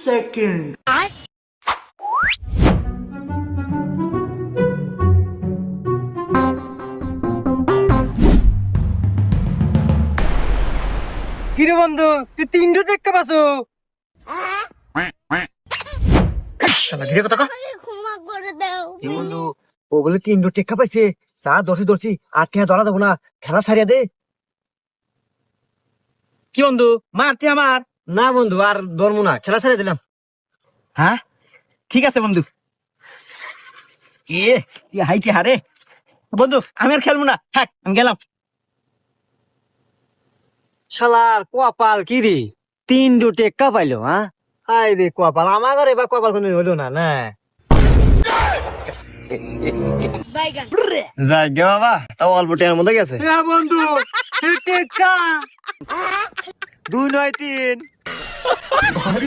Second. কিরে বন্ধু তুই 300 টাকা পাসো? শালা ধীরে কথা কও। ক্ষমা করে দাও এ বন্ধু ও বলে 300 টাকা পাইছে, চা দর্শি আর টাকা ধরা দেবো না, খেলা ছাড়িয়া দে। কি বন্ধু মারতি আমার? না বন্ধু আর ধরবো না, খেলা ছাড়িয়ে দিলাম। হ্যাঁ ঠিক আছে বন্ধু। এ তুই হাইটি হারে বন্ধু, আমি আর খেলবো না, থাক আমি গেলাম। শালার কপাল কি রে, 300 টাকা পাইলো। হ্যাঁ হাই রে কপাল, আমার ঘরে এবার কপাল কোনো হলো না না। বাইগান যাই গে বাবা, তাও অল্প টাকার মধ্যে গেছে। হ্যাঁ বন্ধু টাকা 2 নয় 3